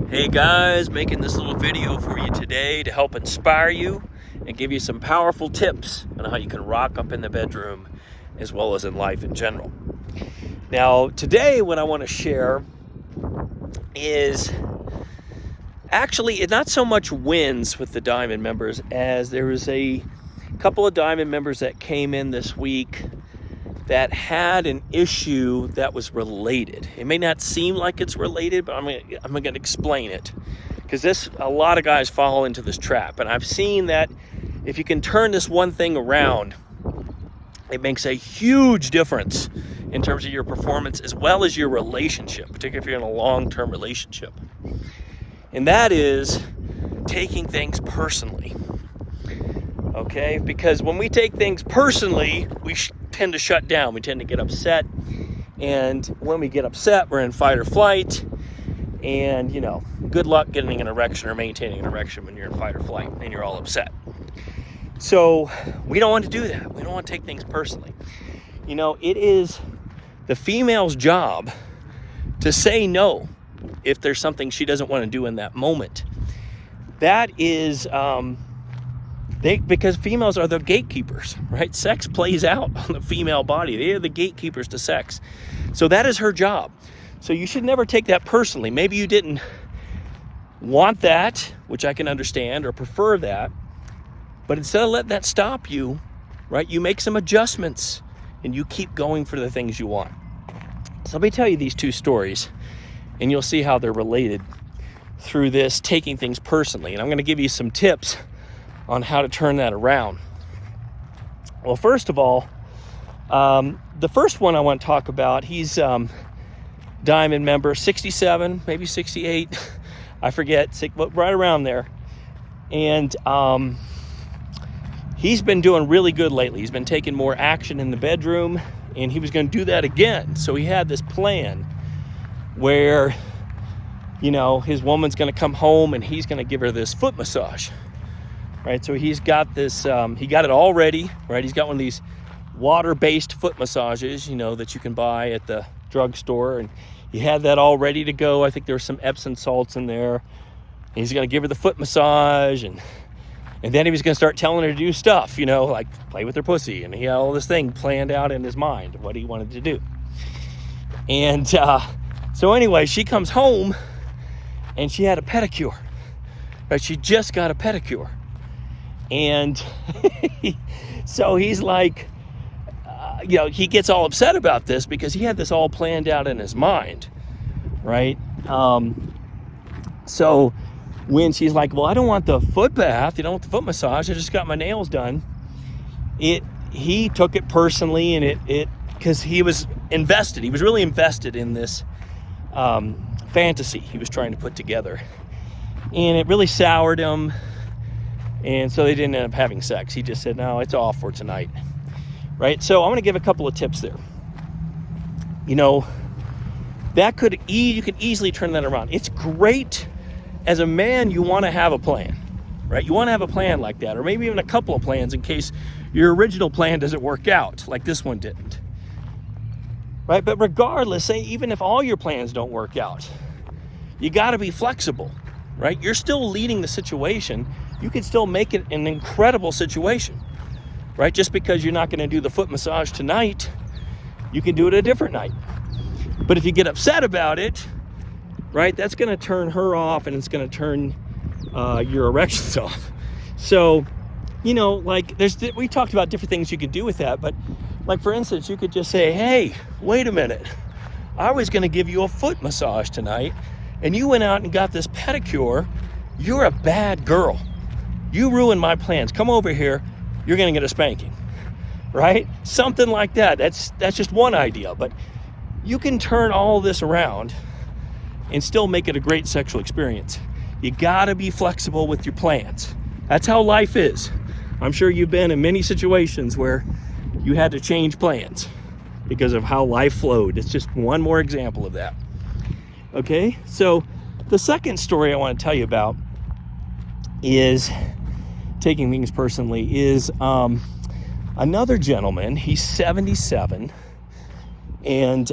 Hey guys, making this little video for you today to help inspire you and give you some powerful tips on how you can rock up in the bedroom as well as in life in general. Now, today what I want to share is actually not so much wins with the Diamond members, as there was a couple of Diamond members that came in this week that had an issue that was related. It may not seem like it's related, but I'm going to explain it, because a lot of guys fall into this trap, and I've seen that if you can turn this one thing around, it makes a huge difference in terms of your performance as well as your relationship, particularly if you're in a long-term relationship. And that is taking things personally. Okay? Because when we take things personally, we tend to shut down. We tend to get upset. And when we get upset, we're in fight or flight. And, good luck getting an erection or maintaining an erection when you're in fight or flight and you're all upset. So we don't want to do that. We don't want to take things personally. It is the female's job to say no if there's something she doesn't want to do in that moment. That is, because females are the gatekeepers, right? Sex plays out on the female body. They are the gatekeepers to sex. So that is her job. So you should never take that personally. Maybe you didn't want that, which I can understand, or prefer that. But instead of letting that stop you, right, you make some adjustments and you keep going for the things you want. So let me tell you these two stories, and you'll see how they're related through this taking things personally. And I'm going to give you some tips on how to turn that around. Well, first of all, the first one I want to talk about, he's Diamond member 67, maybe 68, I forget, right around there. And he's been doing really good lately. He's been taking more action in the bedroom, and he was going to do that again. So he had this plan where, his woman's going to come home and he's going to give her this foot massage. Right, so he's got this, he got it all ready, right? He's got one of these water-based foot massages, that you can buy at the drugstore, and he had that all ready to go. I think there were some Epsom salts in there. And he's going to give her the foot massage, and then he was going to start telling her to do stuff, like play with her pussy, and he had all this thing planned out in his mind, what he wanted to do. And so anyway, she comes home, and she had a pedicure, right? She just got a pedicure. And so he's like, he gets all upset about this because he had this all planned out in his mind, right? So when she's like, well, I don't want the foot bath, I don't want the foot massage, I just got my nails done. He took it personally, and because he was invested, he was really invested in this fantasy he was trying to put together. And it really soured him. And so they didn't end up having sex. He just said, no, it's off for tonight. Right? So I'm going to give a couple of tips there. You could easily turn that around. It's great. As a man, you want to have a plan, right? You want to have a plan like that, or maybe even a couple of plans in case your original plan doesn't work out, like this one didn't. Right? But regardless, say even if all your plans don't work out, you got to be flexible, right? You're still leading the situation. You can still make it an incredible situation, right? Just because you're not going to do the foot massage tonight, you can do it a different night. But if you get upset about it, right, that's going to turn her off, and it's going to turn your erections off. So, we talked about different things you could do with that, but like for instance, you could just say, hey, wait a minute. I was going to give you a foot massage tonight, and you went out and got this pedicure. You're a bad girl. You ruined my plans. Come over here. You're going to get a spanking, right? Something like that. That's just one idea, but you can turn all this around and still make it a great sexual experience. You got to be flexible with your plans. That's how life is. I'm sure you've been in many situations where you had to change plans because of how life flowed. It's just one more example of that. Okay, so the second story I want to tell you about is taking things personally is another gentleman. He's 77, and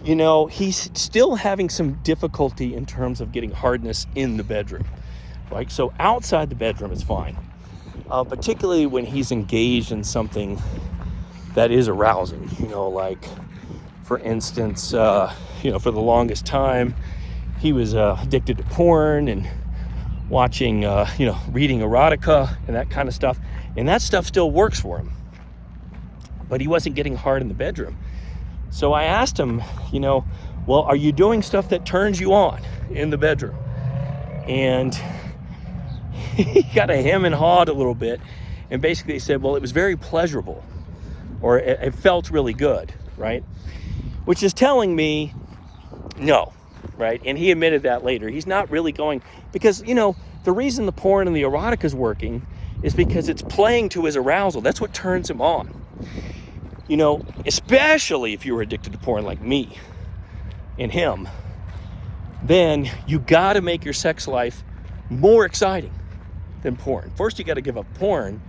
he's still having some difficulty in terms of getting hardness in the bedroom, right? So outside the bedroom is fine, particularly when he's engaged in something that is arousing, like, for instance, for the longest time, he was addicted to porn and watching, reading erotica and that kind of stuff. And that stuff still works for him. But he wasn't getting hard in the bedroom. So I asked him, well, are you doing stuff that turns you on in the bedroom? And he got a hem and hawed a little bit. And basically said, well, it was very pleasurable. Or it felt really good, right? Which is telling me no, right? And he admitted that later. He's not really going, because, the reason the porn and the erotica is working is because it's playing to his arousal. That's what turns him on. Especially if you were addicted to porn like me and him, then you got to make your sex life more exciting than porn. First, you got to give up porn,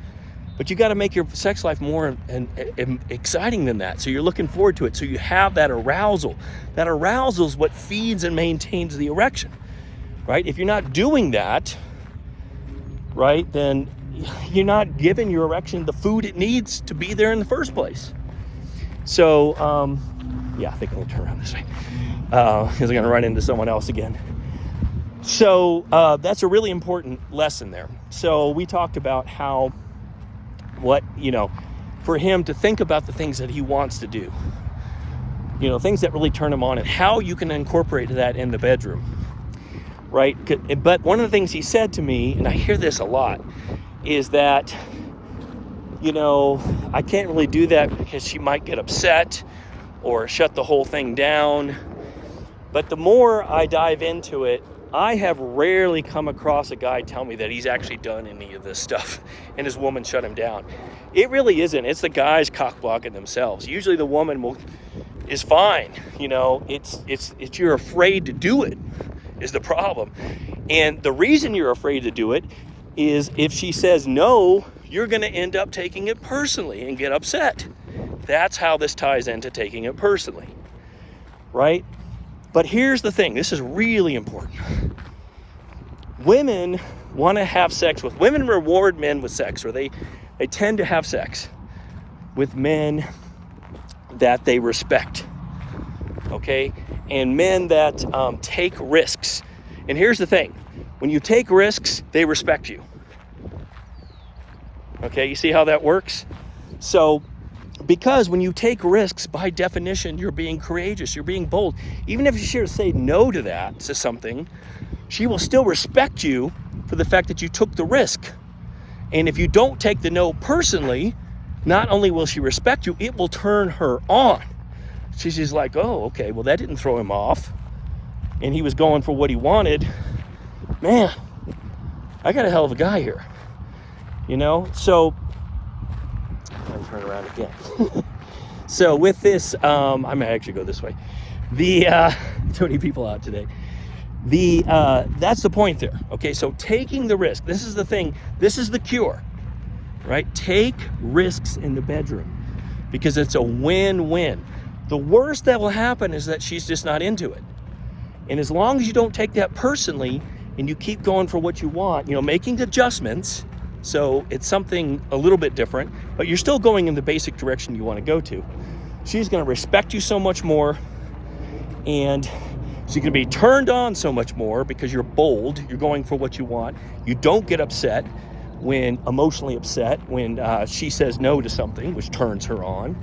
but you got to make your sex life more and exciting than that. So you're looking forward to it. So you have that arousal. That arousal is what feeds and maintains the erection, right? If you're not doing that, right, then you're not giving your erection the food it needs to be there in the first place. So, I think I'm going to turn around this way because I'm going to run into someone else again. So that's a really important lesson there. So we talked about how, for him to think about the things that he wants to do, things that really turn him on, and how you can incorporate that in the bedroom, right? But one of the things he said to me, and I hear this a lot, is that, I can't really do that because she might get upset or shut the whole thing down. But the more I dive into it, I have rarely come across a guy tell me that he's actually done any of this stuff and his woman shut him down. It really isn't. It's the guys cock blocking themselves. Usually the woman is fine. It's you're afraid to do it is the problem. And the reason you're afraid to do it is if she says no, you're going to end up taking it personally and get upset. That's how this ties into taking it personally, right? But here's the thing. This is really important. Women want to have sex with, women reward men with sex, or they tend to have sex with men that they respect, okay? And men that take risks. And here's the thing. When you take risks, they respect you. Okay, you see how that works? So, because when you take risks, by definition, you're being courageous, you're being bold. Even if you say no to something, she will still respect you for the fact that you took the risk. And if you don't take the no personally, not only will she respect you, it will turn her on. She's like, oh, okay, well, that didn't throw him off. And he was going for what he wanted. Man, I got a hell of a guy here. So I'm turn around again. So with this, I may actually go this way. Too many people out today. That's the point there. Okay, so taking the risk. This is the thing. This is the cure, right? Take risks in the bedroom because it's a win-win. The worst that will happen is that she's just not into it. And as long as you don't take that personally and you keep going for what you want, making adjustments, so it's something a little bit different, but you're still going in the basic direction you want to go to. She's going to respect you so much more, and she's going to be turned on so much more because you're bold, you're going for what you want. You don't get upset emotionally upset when she says no to something, which turns her on,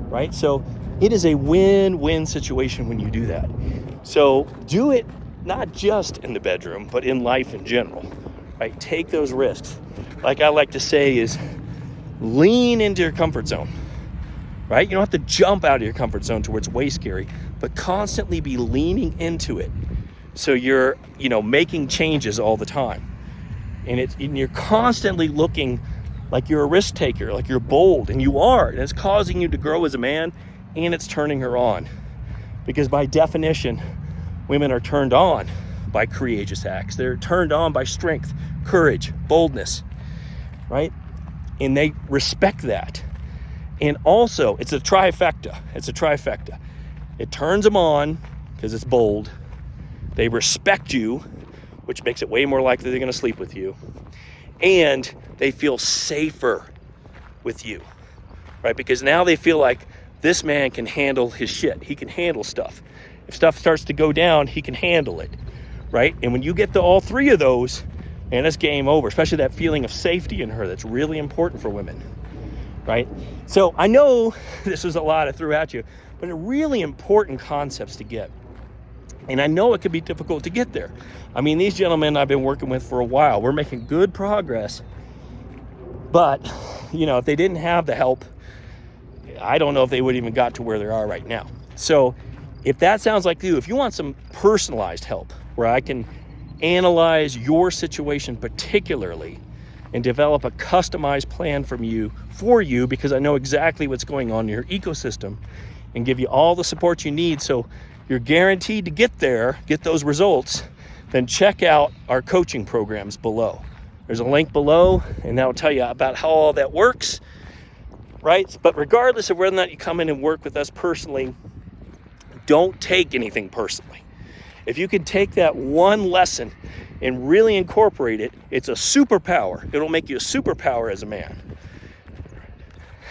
right? So it is a win-win situation when you do that. So do it not just in the bedroom, but in life in general, right? Take those risks. Like I like to say is lean into your comfort zone, right? You don't have to jump out of your comfort zone to where it's way scary, but constantly be leaning into it. So you're, making changes all the time. And you're constantly looking like you're a risk taker, like you're bold, and you are. And it's causing you to grow as a man, and it's turning her on. Because by definition, women are turned on by courageous acts. They're turned on by strength, courage, boldness, right? And they respect that. And also, it's a trifecta. It turns them on because it's bold. They respect you, which makes it way more likely they're going to sleep with you. And they feel safer with you, right? Because now they feel like this man can handle his shit. He can handle stuff. If stuff starts to go down, he can handle it, right? And when you get all three of those, man, it's game over, especially that feeling of safety in her. That's really important for women, right? So I know this was a lot I threw at you, but a really important concepts to get. And I know it can be difficult to get there. I mean, these gentlemen I've been working with for a while, we're making good progress. But, if they didn't have the help, I don't know if they would even got to where they are right now. So if that sounds like you, if you want some personalized help where I can analyze your situation particularly and develop a customized plan for you, because I know exactly what's going on in your ecosystem, and give you all the support you need so you're guaranteed to get there, get those results, then check out our coaching programs below. There's a link below, and that'll tell you about how all that works, right? But regardless of whether or not you come in and work with us personally, don't take anything personally. If you can take that one lesson and really incorporate it, it's a superpower. It'll make you a superpower as a man.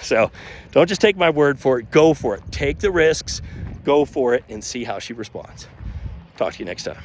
So don't just take my word for it. Go for it. Take the risks, go for it, and see how she responds. Talk to you next time.